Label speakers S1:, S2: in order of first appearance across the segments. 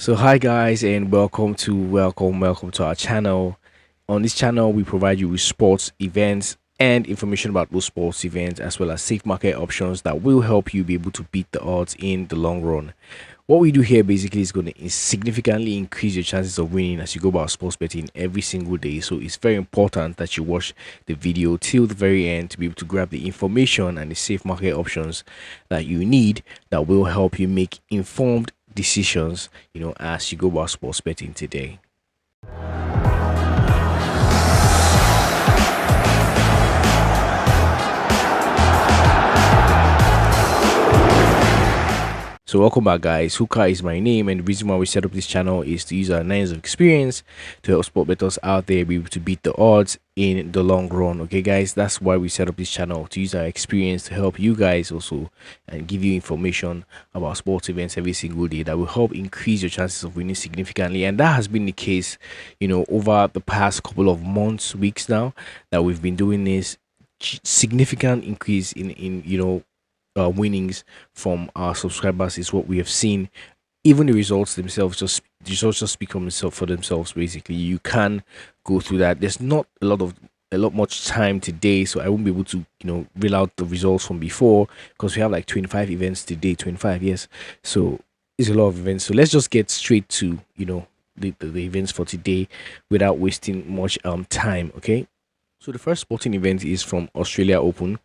S1: So hi guys and welcome to our channel. On this channel we provide you with sports events and information about those sports events as well as safe market options that will help you be able to beat the odds in the long run. What we do here basically is going to significantly increase your chances of winning as you go about sports betting every single day. So it's very important that you watch the video till the very end to be able to grab the information and the safe market options that you need that will help you make informed decisions, as you go about sports betting today. So welcome back guys. Hookah is my name, and the reason why we set up this channel is to use our 9 years of experience to help sport bettors out there be able to beat the odds in the long run. Okay guys, that's why we set up this channel, to use our experience to help you guys also and give you information about sports events every single day that will help increase your chances of winning significantly. And that has been the case, over the past couple of months, weeks now, that we've been doing this significant increase in winnings from our subscribers is what we have seen. Even the results themselves, the results just speak for themselves. Basically, you can go through that. There's not a lot much time today, so I won't be able to reel out the results from before, because we have like 25 events today. 25, yes. So it's a lot of events. So let's just get straight to the events for today without wasting much time. Okay. So the first sporting event is from Australia Open.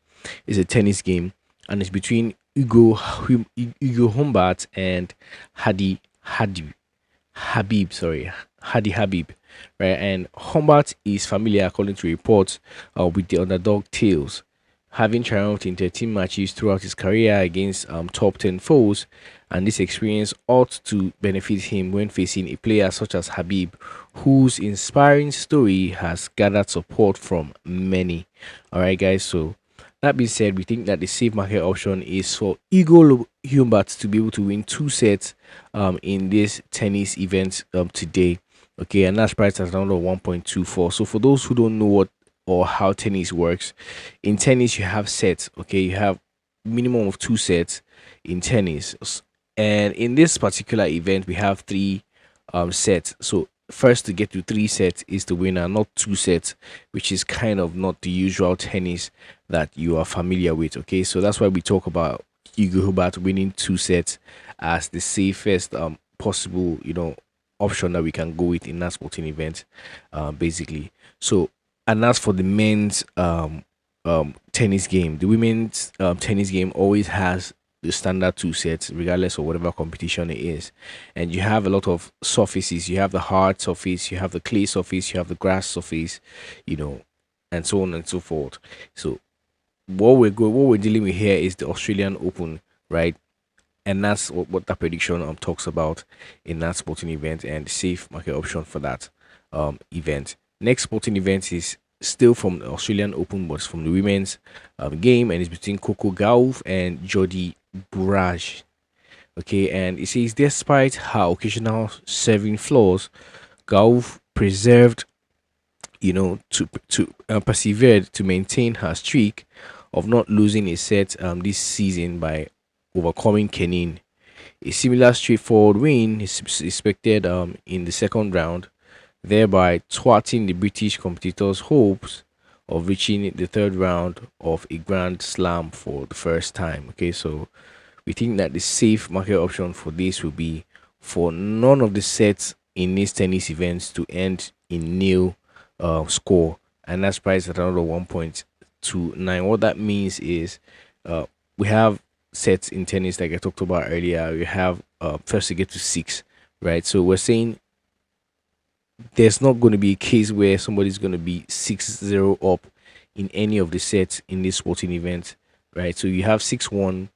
S1: It's a tennis game, and it's between Ugo Humbert and Hadi Habib, right? And Humbert is familiar, according to reports, with the underdog tails, having triumphed in 13 matches throughout his career against top 10 foes, and this experience ought to benefit him when facing a player such as Habib, whose inspiring story has gathered support from many. All right, guys, so that being said, we think that the safe market option is for Igor Humbert to be able to win 2 sets in this tennis event today. Okay, and that's priced at around 1.24. So for those who don't know what or how tennis works, in tennis you have sets. Okay, you have minimum of 2 sets in tennis, and in this particular event we have three sets. So first to get to 3 sets is the winner, not 2 sets, which is kind of not the usual tennis that you are familiar with. Okay, so that's why we talk about Hugo Hubert winning 2 sets as the safest possible option that we can go with in that sporting event, basically. So, and that's for the men's tennis game. The women's tennis game always has the standard 2 sets regardless of whatever competition it is, and you have a lot of surfaces. You have the hard surface, you have the clay surface, you have the grass surface, and so on and so forth. So what we're dealing with here is the Australian Open, right? And that's what that prediction talks about in that sporting event, and the safe market option for that event. Next sporting event is still from the Australian Open, but it's from the women's game, and it's between Coco Gauff and Jodie Bourage. Okay, and it says despite her occasional serving flaws, Gauff preserved, persevered to maintain her streak of not losing a set this season by overcoming Kenin. A similar straightforward win is expected in the second round, thereby thwarting the British competitors' hopes of reaching the third round of a Grand Slam for the first time. Okay, so we think that the safe market option for this will be for none of the sets in these tennis events to end in nil score, and that's priced at another 1.29. What that means is we have sets in tennis like I talked about earlier. We have first to get to 6, right? So we're saying there's not going to be a case where somebody's going to be 6-0 up in any of the sets in this sporting event, right? So you have 6-1,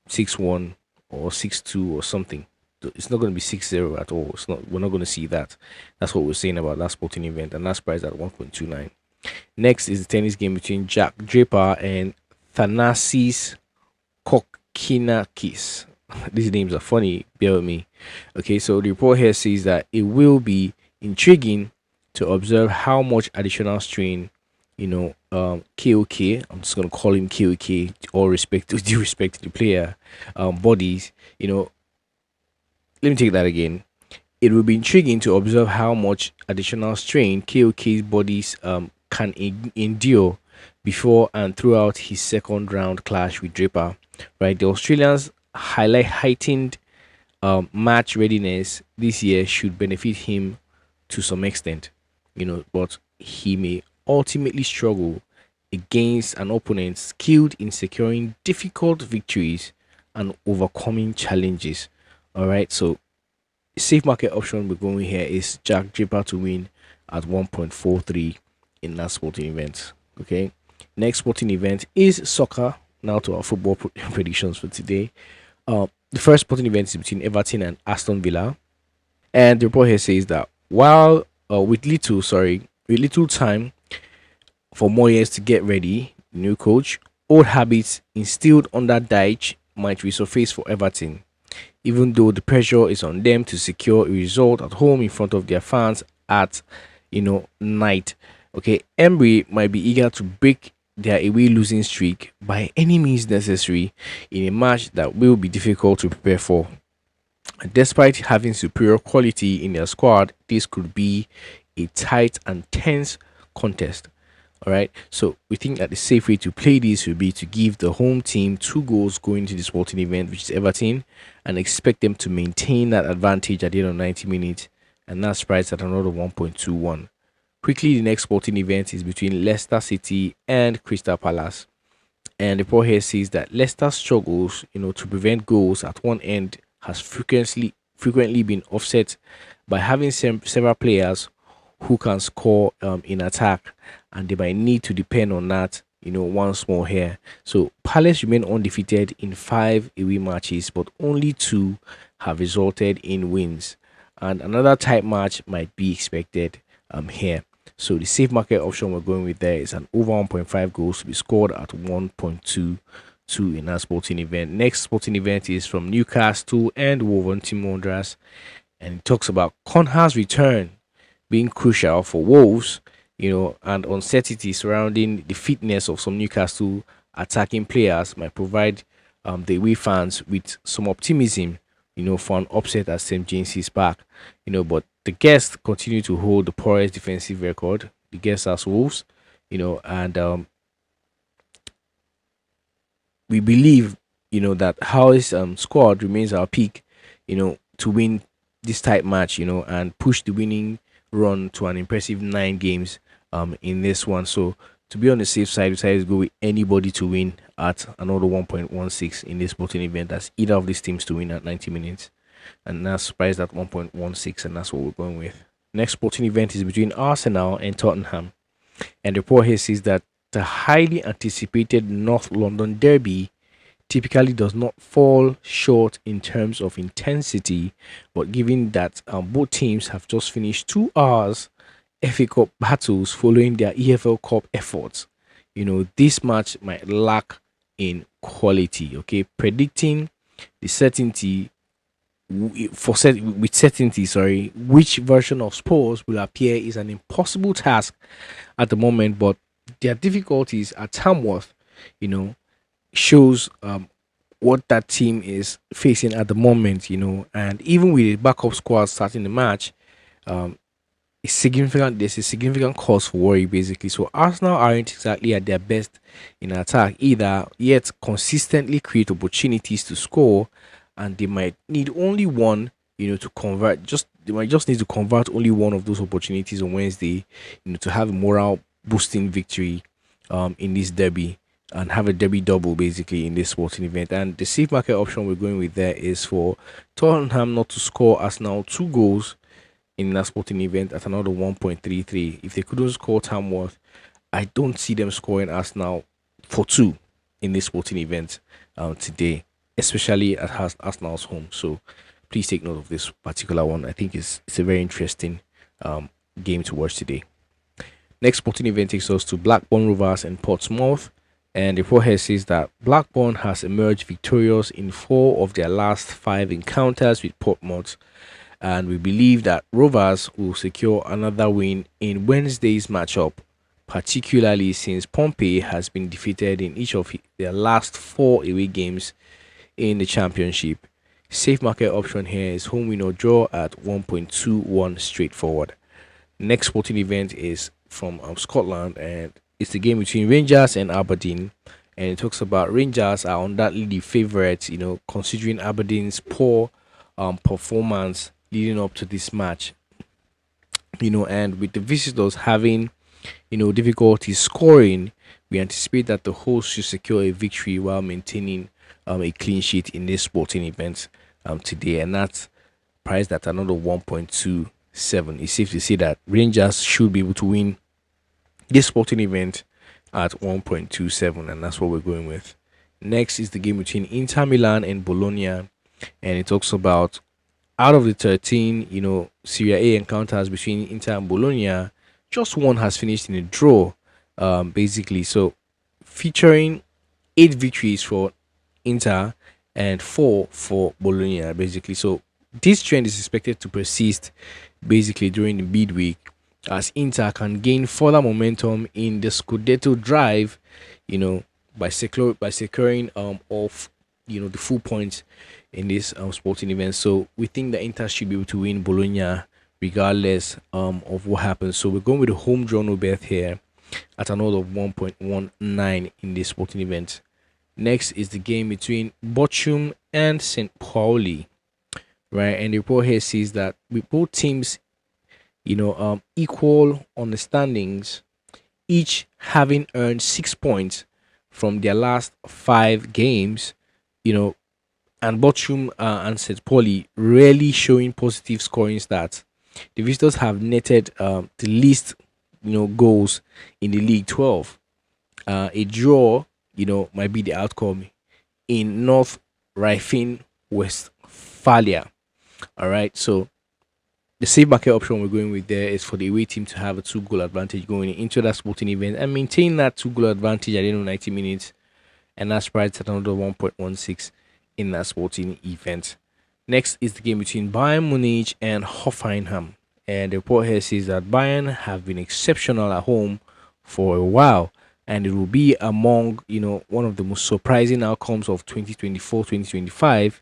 S1: 6-1, or 6-2 or something. It's not going to be 6-0 at all. It's not. We're not going to see that. That's what we're saying about that sporting event, and that's priced at 1.29. Next is the tennis game between Jack Draper and Thanasis Kokinakis. These names are funny, bear with me. Okay, so the report here says that it will be intriguing to observe how much additional strain, KOK, I'm just gonna call him KOK, all respect, with due respect to the player, bodies, let me take that again. It will be intriguing to observe how much additional strain KOK's bodies can endure before and throughout his second round clash with Draper. Right, the Australians highlight heightened match readiness this year should benefit him to some extent, but he may ultimately struggle against an opponent skilled in securing difficult victories and overcoming challenges. All right, so safe market option we're going here is Jack Draper to win at 1.43 in that sporting event. Okay, next sporting event is soccer. Now to our football predictions for today. The first sporting event is between Everton and Aston Villa, and the report here says that while with little time for Moyes to get ready, the new coach, old habits instilled under Dyche might resurface for Everton, even though the pressure is on them to secure a result at home in front of their fans at night. Okay, Emery might be eager to break their away losing streak by any means necessary in a match that will be difficult to prepare for. Despite having superior quality in their squad, this could be a tight and tense contest. All right, so we think that the safe way to play this would be to give the home team 2 goals going into the sporting event, which is Everton, and expect them to maintain that advantage at the end of 90 minutes, and that's priced at another 1.21. Quickly, the next sporting event is between Leicester City and Crystal Palace. And the report here says that Leicester struggles, to prevent goals at one end has frequently been offset by having several players who can score in attack, and they might need to depend on that, once more here. So Palace remain undefeated in 5 away matches, but only 2 have resulted in wins, and another tight match might be expected here. So the safe market option we're going with there is an over 1.5 goals to be scored at 1.22 in that sporting event. Next sporting event is from Newcastle and Wolverhampton Wanderers, and it talks about Conha's return being crucial for Wolves, and uncertainty surrounding the fitness of some Newcastle attacking players might provide the away fans with some optimism, for an upset at St. James's Park, but the guests continue to hold the poorest defensive record. The guests as Wolves, and we believe, that Howe's squad remains our peak, to win this tight match, and push the winning run to an impressive 9 games in this one. So to be on the safe side, we decided to go with anybody to win at another 1.16 in this sporting event. That's either of these teams to win at 90 minutes. And that's priced at 1.16, and that's what we're going with. Next sporting event is between Arsenal and Tottenham. And the report here says that the highly anticipated North London derby typically does not fall short in terms of intensity, but given that both teams have just finished 2 hours FA Cup battles following their EFL Cup efforts, this match might lack in quality. Okay, predicting the certainty with certainty, which version of Spurs will appear is an impossible task at the moment, but their difficulties at Tamworth, shows what that team is facing at the moment, and even with the backup squad starting the match, there's a significant cause for worry basically. So Arsenal aren't exactly at their best in attack either, yet consistently create opportunities to score, and they might need only one, to convert. They might just need to convert only one of those opportunities on Wednesday, to have a morale boosting victory in this derby, and have a derby double basically in this sporting event. And the safe market option we're going with there is for Tottenham not to score Arsenal 2 goals in that sporting event at another 1.33. If they couldn't score Tamworth, I don't see them scoring Arsenal for 2 in this sporting event today, especially at Arsenal's home. So please take note of this particular one. I think it's a very interesting game to watch today. Next sporting event takes us to Blackburn Rovers and Portsmouth. And the report here says that Blackburn has emerged victorious in 4 of their last 5 encounters with Portsmouth. And we believe that Rovers will secure another win in Wednesday's matchup, particularly since Pompey has been defeated in each of their last 4 away games in the championship. Safe market option here is home win or draw at 1.21 straightforward. Next sporting event is from Scotland, and it's the game between Rangers and Aberdeen. And it talks about Rangers are undoubtedly the favourites, considering Aberdeen's poor performance leading up to this match. And with the visitors having, difficulty scoring, we anticipate that the hosts should secure a victory while maintaining a clean sheet in this sporting event today. And that's priced at another 1.27. It's safe to say that Rangers should be able to win this sporting event at 1.27, and that's what we're going with. Next is the game between Inter Milan and Bologna, and it talks about out of the 13, Serie A encounters between Inter and Bologna, just one has finished in a draw, basically. So, featuring 8 victories for Inter and 4 for Bologna, basically. So, this trend is expected to persist basically during the midweek as Inter can gain further momentum in the Scudetto drive, by securing off the full points in this sporting event. So we think that Inter should be able to win Bologna regardless of what happens. So we're going with the home draw no bet here at an odd of 1.19 in this sporting event. Next is the game between Bochum and St. Pauli, right? And the report here says that with both teams, equal on the standings, each having earned 6 points from their last 5 games, and Bochum and St. Pauli really showing positive scoring stats. The visitors have netted the least, goals in the league, 12. A draw, might be the outcome in North Rhine Westphalia. All right, so the safe market option we're going with there is for the away team to have a 2 goal advantage going into that sporting event and maintain that 2 goal advantage at the end of 90 minutes. And that's priced at another 1.16 in that sporting event. Next is the game between Bayern Munich and Hoffenheim. And the report here says that Bayern have been exceptional at home for a while. And it will be among, one of the most surprising outcomes of 2024-2025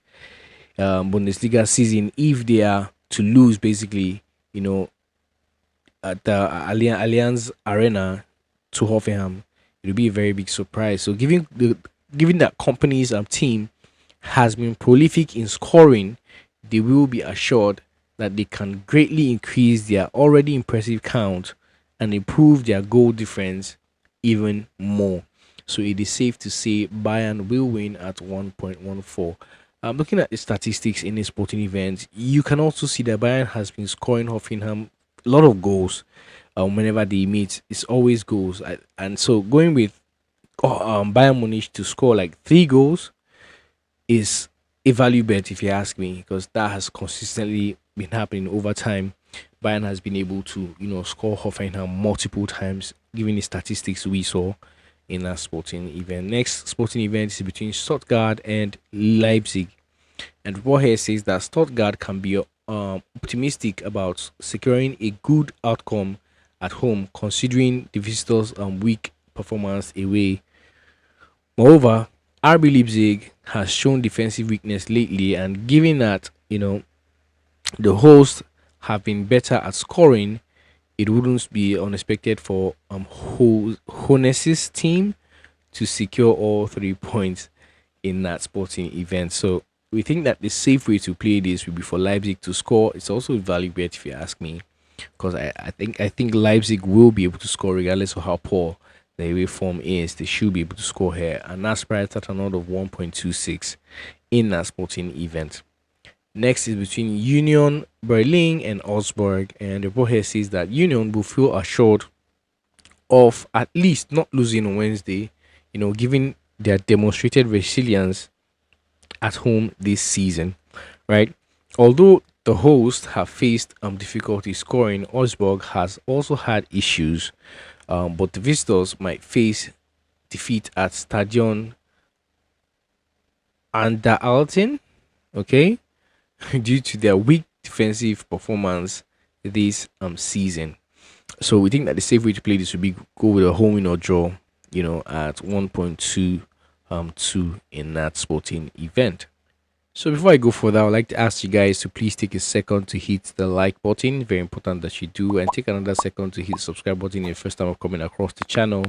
S1: Bundesliga season if they are to lose basically, at the Allianz Arena to Hoffenheim. It will be a very big surprise. So given that company's team has been prolific in scoring, they will be assured that they can greatly increase their already impressive count and improve their goal difference even more. So it is safe to say Bayern will win at 1.14. Looking at the statistics in a sporting event, you can also see that Bayern has been scoring Hoffenheim a lot of goals whenever they meet. It's always goals. And so going with Bayern Munich to score like 3 goals is a value bet, if you ask me, because that has consistently been happening over time. Bayern has been able to, score Hoffenheim multiple times, given the statistics we saw in that sporting event. Next sporting event is between Stuttgart and Leipzig. And report here says that Stuttgart can be optimistic about securing a good outcome at home, considering the visitors' weak performance away. Moreover, RB Leipzig has shown defensive weakness lately, and given that the hosts have been better at scoring, it wouldn't be unexpected for Hones's team to secure all 3 points in that sporting event. So we think that the safe way to play this would be for Leipzig to score. It's also a value bet if you ask me, because I think Leipzig will be able to score regardless of how poor the away form is. They should be able to score here, and that's priced at an odd of 1.26 in that sporting event. Next is between Union Berlin and Augsburg, and the report here says that Union will feel assured of at least not losing on Wednesday, given their demonstrated resilience at home this season, right? Although the hosts have faced difficulty scoring, Augsburg has also had issues, but the visitors might face defeat at Stadion Anderalten, okay, due to their weak defensive performance this season. So we think that the safe way to play this would be go with a home win or draw, at 1.2 in that sporting event. So before I go further, I would like to ask you guys to please take a second to hit the like button. Very important that you do, and take another second to hit the subscribe button. Your first time of coming across the channel.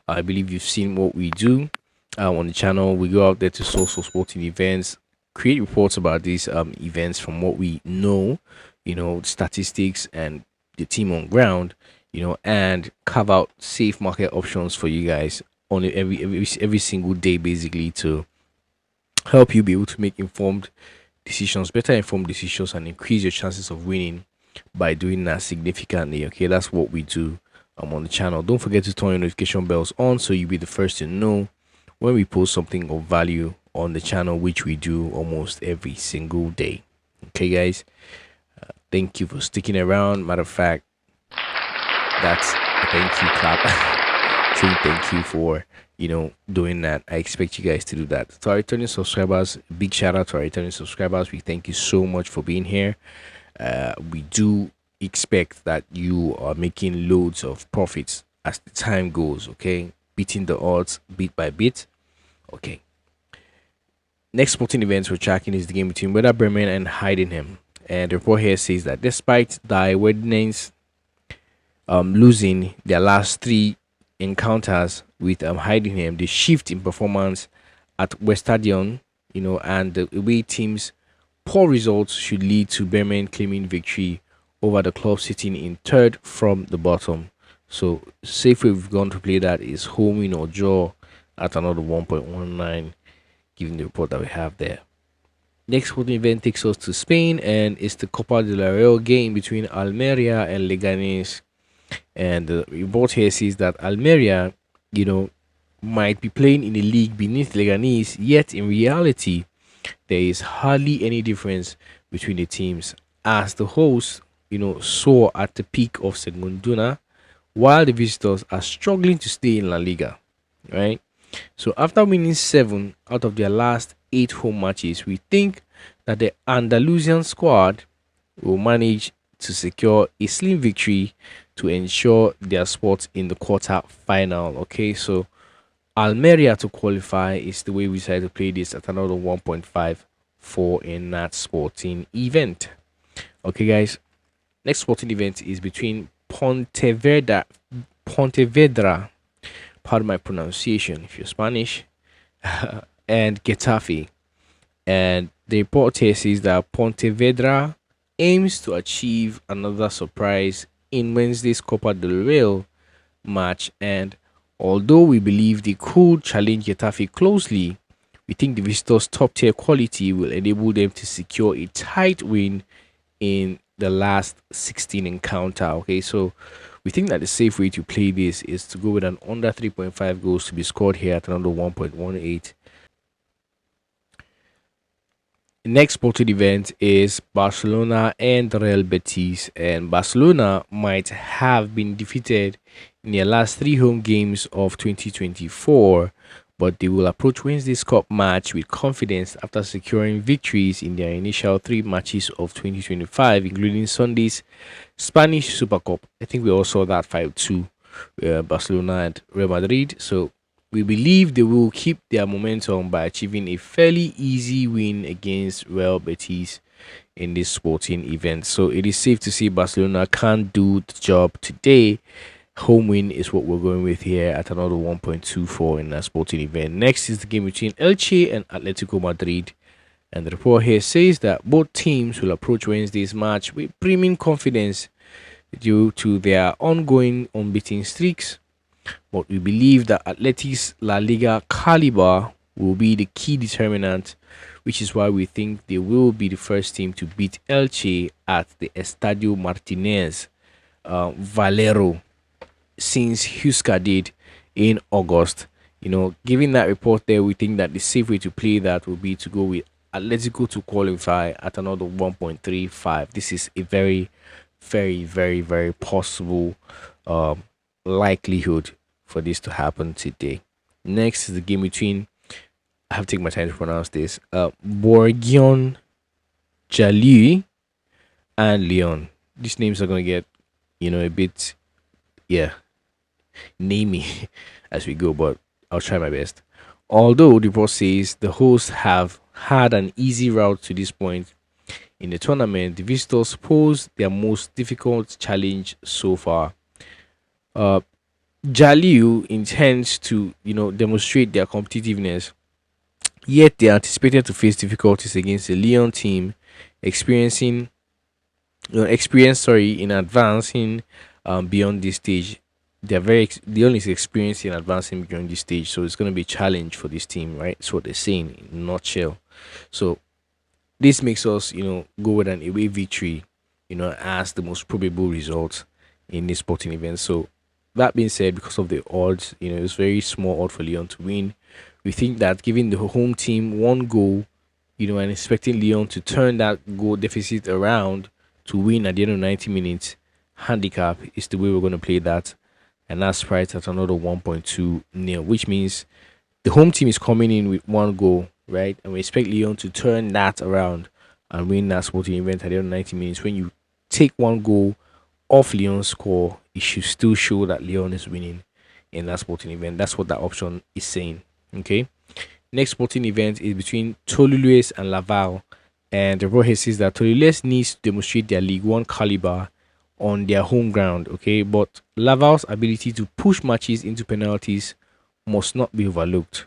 S1: I believe you've seen what we do on the channel. We go out there to source for sporting events, create reports about these events from what we know, statistics and the team on ground, and carve out safe market options for you guys on every single day, basically, to help you be able to make better informed decisions, and increase your chances of winning by doing that significantly. Okay, that's what we do on the channel. Don't forget to turn your notification bells on so you'll be the first to know when we post something of value on the channel, which we do almost every single day. Okay, guys, thank you for sticking around. Matter of fact, that's a thank you clap. Saying thank you for doing that. I expect you guys to do that. To our returning subscribers, big shout out to our returning subscribers. We thank you so much for being here. We do expect that you are making loads of profits as the time goes. Okay, beating the odds bit by bit. Okay, next sporting events we're tracking is the game between Werder Bremen and Heidenheim. And the report here says that despite the Wednesday's losing their last three encounters with Heidenheim, the shift in performance at Westadion, and the away team's poor results should lead to Bremen claiming victory over the club sitting in third from the bottom. So, safe way we've gone to play that is home win or draw at another 1.19, given the report that we have there. Next sporting event takes us to Spain, and it's the Copa del Rey game between Almeria and Leganes. And the report here says that Almeria, might be playing in a league beneath Leganes, yet in reality, there is hardly any difference between the teams, as the hosts, soar at the peak of Segunduna, while the visitors are struggling to stay in La Liga, right? So after winning 7 out of their last 8 home matches, we think that the Andalusian squad will manage to secure a slim victory to ensure their spot in the quarter final. Okay, so Almeria to qualify is the way we decided to play this at another 1.54 in that sporting event. Okay, guys, next sporting event is between Pontevedra, pardon my pronunciation if you're Spanish, and Getafe. And the report here says that Pontevedra aims to achieve another surprise in Wednesday's Copa del Rey match, and although we believe they could challenge Getafe closely, we think the visitors' top-tier quality will enable them to secure a tight win in the last 16 encounter. Okay, so we think that the safe way to play this is to go with an under 3.5 goals to be scored here at another 1.18. Next sporting event is Barcelona and Real Betis, and Barcelona might have been defeated in their last 3 home games of 2024, but they will approach Wednesday's cup match with confidence after securing victories in their initial 3 matches of 2025, including Sunday's Spanish Super Cup. I think we all saw that 5-2 Barcelona and Real Madrid. So we believe they will keep their momentum by achieving a fairly easy win against Real Betis in this sporting event. So it is safe to say Barcelona can't do the job today. Home win is what we're going with here at another 1.24 in that sporting event. Next is the game between Elche and Atletico Madrid. And the report here says that both teams will approach Wednesday's match with premium confidence due to their ongoing unbeaten streaks. But we believe that Atleti's La Liga caliber will be the key determinant, which is why we think they will be the first team to beat Elche at the Estadio Martinez Valero, since Huesca did in August. Given that report there, we think that the safe way to play that will be to go with Atletico to qualify at another 1.35. This is a very, very, very, very possible likelihood for this to happen today. Next is the game between, I have to take my time to pronounce this, Borgion Jali and Leon. These names are going to get, a bit, namey as we go, but I'll try my best. Although the report says the hosts have had an easy route to this point in the tournament, the visitors pose their most difficult challenge so far. Uh, Jaliu intends to, demonstrate their competitiveness, yet they are anticipated to face difficulties against the Lyon team, experiencing, experience, in advancing beyond this stage. They're Lyon is experienced in advancing beyond this stage, so it's going to be a challenge for this team, right? That's what they're saying in a nutshell. So this makes us, go with an away victory, as the most probable result in this sporting event. So that being said, because of the odds, it's very small odd for Lyon to win. We think that giving the home team one goal, and expecting Lyon to turn that goal deficit around to win at the end of 90 minutes handicap is the way we're going to play that. And that's priced at another 1.2 nil, which means the home team is coming in with one goal, right? And we expect Lyon to turn that around and win that sporting event at the end of 90 minutes. When you take one goal off Lyon's score, it should still show that Lyon is winning in that sporting event. That's what that option is saying. Okay. Next sporting event is between Toulouse and Laval. And the report says that Toulouse needs to demonstrate their League One caliber on their home ground. Okay. But Laval's ability to push matches into penalties must not be overlooked.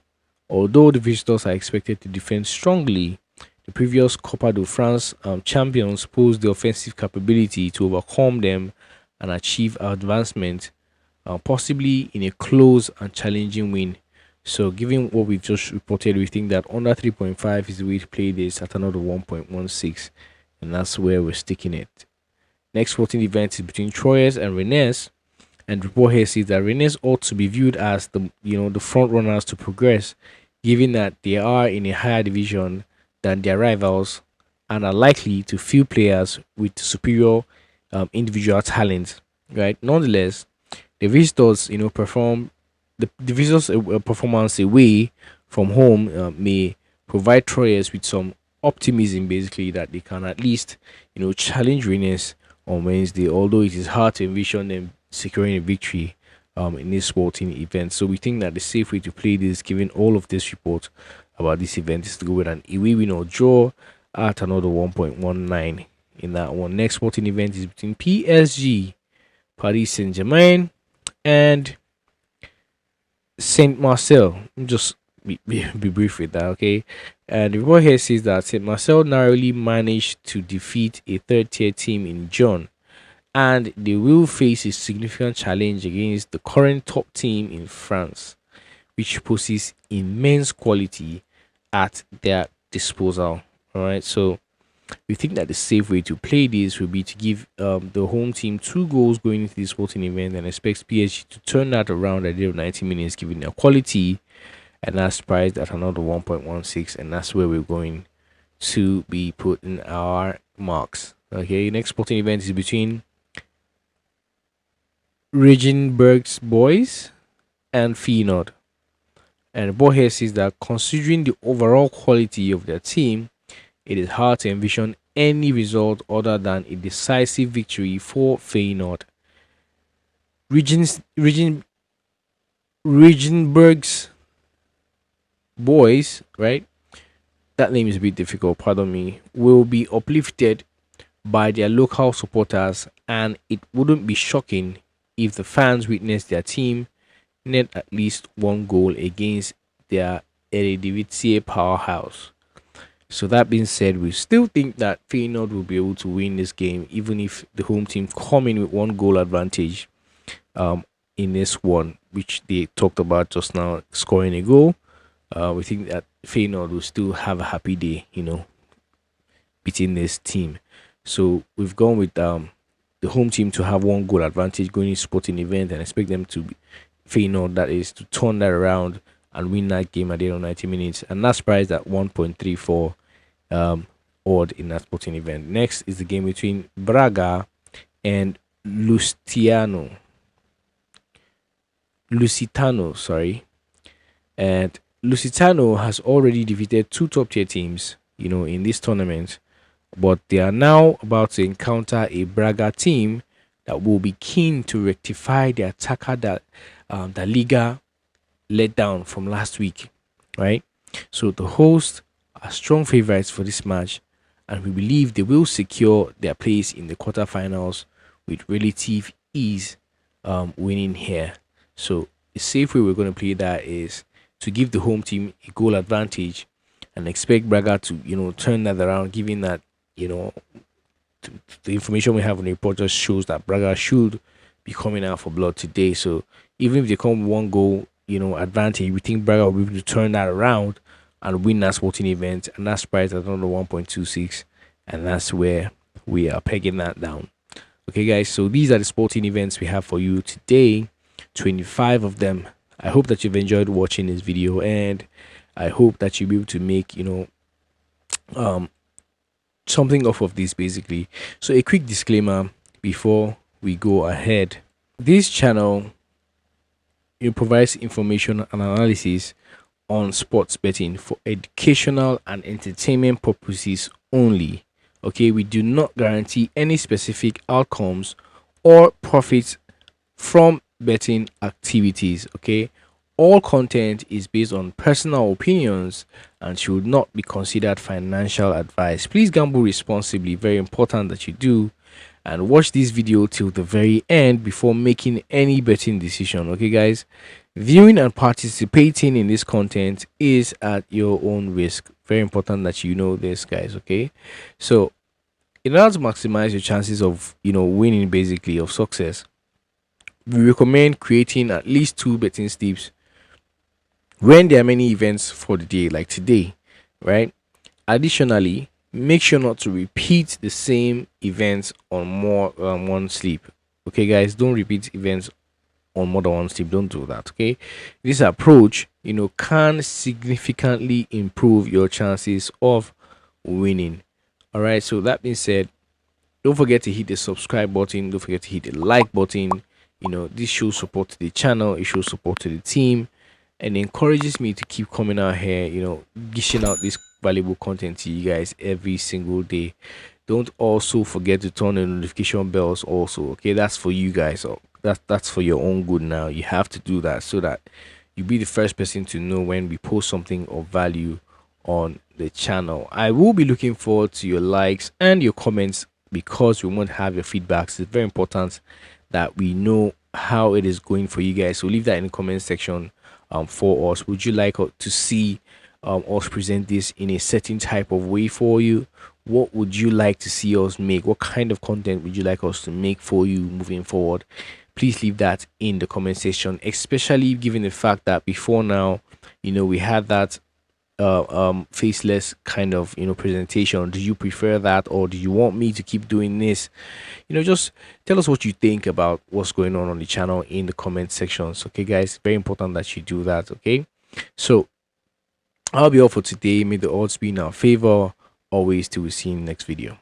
S1: Although the visitors are expected to defend strongly, the previous Copa de France champions posed the offensive capability to overcome them and achieve advancement, possibly in a close and challenging win. So, given what we've just reported, we think that under 3.5 is the way to play this at another 1.16, and that's where we're sticking it. Next sporting event is between Troyes and Rennes, and the report here says that Rennes ought to be viewed as the front runners to progress, given that they are in a higher division than their rivals and are likely to field players with superior individual talent. Right. Nonetheless, the visitors, perform the visitors' performance away from home may provide Troyes with some optimism, basically, that they can at least, challenge Rennes on Wednesday. Although it is hard to envision them securing a victory in this sporting event. So we think that the safe way to play this, given all of this report about this event, is to go with an away win or draw at another 1.19 in that one. Next sporting event is between PSG, Paris Saint Germain, and Saint Marcel. Just be brief with that, okay? And the report here says that Saint Marcel narrowly managed to defeat a third tier team in June, and they will face a significant challenge against the current top team in France, which poses immense quality at their disposal. All right, so we think that the safe way to play this will be to give the home team two goals going into this sporting event and expect PSG to turn that around at the end of 90 minutes, given their quality, and that's priced at another 1.16, and that's where we're going to be putting our marks. Okay, next sporting event is between Regenberg's boys and Feyenoord. And the boy here says that considering the overall quality of their team, it is hard to envision any result other than a decisive victory for Feyenoord. Regenberg's boys, right? That name is a bit difficult, pardon me, will be uplifted by their local supporters, and it wouldn't be shocking if the fans witness their team net at least one goal against their Eredivisie powerhouse. So that being said, we still think that Feyenoord will be able to win this game, even if the home team come in with one goal advantage in this one, which they talked about just now, scoring a goal. We think that Feyenoord will still have a happy day, beating this team. So we've gone with the home team to have one goal advantage going into sporting event, and expect them to Feyenoord, that is, to turn that around and win that game at the end of 90 minutes. And that's priced at 1.34 odd in that sporting event. Next is the game between Braga and Lusitano, sorry. And Lusitano has already defeated two top tier teams, in this tournament, but they are now about to encounter a Braga team that will be keen to rectify the attacker that the Liga let down from last week. right? So the hosts are strong favorites for this match, and we believe they will secure their place in the quarterfinals with relative ease, winning here. So a safe way we're going to play that is to give the home team a goal advantage and expect Braga to, turn that around, given that, you know, the information we have on the report just shows that Braga should be coming out for blood today. So even if they come one goal, advantage, we think Braga will be able to turn that around and win that sporting event. And that's priced at under 1.26. And that's where we are pegging that down. Okay, guys. So these are the sporting events we have for you today. 25 of them. I hope that you've enjoyed watching this video, and I hope that you'll be able to make, um, something off of this basically. So a quick disclaimer before we go ahead. This channel provides information and analysis on sports betting for educational and entertainment purposes only. Okay, we do not guarantee any specific outcomes or profits from betting activities. Okay, all content is based on personal opinions and should not be considered financial advice. Please gamble responsibly. Very important that you do, and watch this video till the very end before making any betting decision. Okay, guys, viewing and participating in this content is at your own risk. Very important that you know this, guys. Okay, so in order to maximize your chances of winning, basically of success, we recommend creating at least 2 betting slips when there are many events for the day, like today, right? Additionally, make sure not to repeat the same events on more one sleep. Okay, guys, don't repeat events on more than one sleep. Don't do that. Okay, this approach can significantly improve your chances of winning. All right, so that being said, don't forget to hit the subscribe button, don't forget to hit the like button. This shows support to the channel, it shows support to the team, and encourages me to keep coming out here, dishing out this valuable content to you guys every single day. Don't also forget to turn the notification bells also. Okay, that's for you guys. That's for your own good. Now you have to do that so that you'll be the first person to know when we post something of value on the channel. I will be looking forward to your likes and your comments because we want to have your feedbacks. It's very important that we know how it is going for you guys. So leave that in the comment section for us. Would you like to see us present this in a certain type of way for you? What would you like to see us make? What kind of content would you like us to make for you moving forward? Please leave that in the comment section, especially given the fact that before now, we had that faceless kind of presentation. Do you prefer that, or do you want me to keep doing this? Just tell us what you think about what's going on the channel in the comment sections. Okay, guys, very important that you do that. Okay, so I'll be all for today. May the odds be in our favor always. Till we see you in the next video.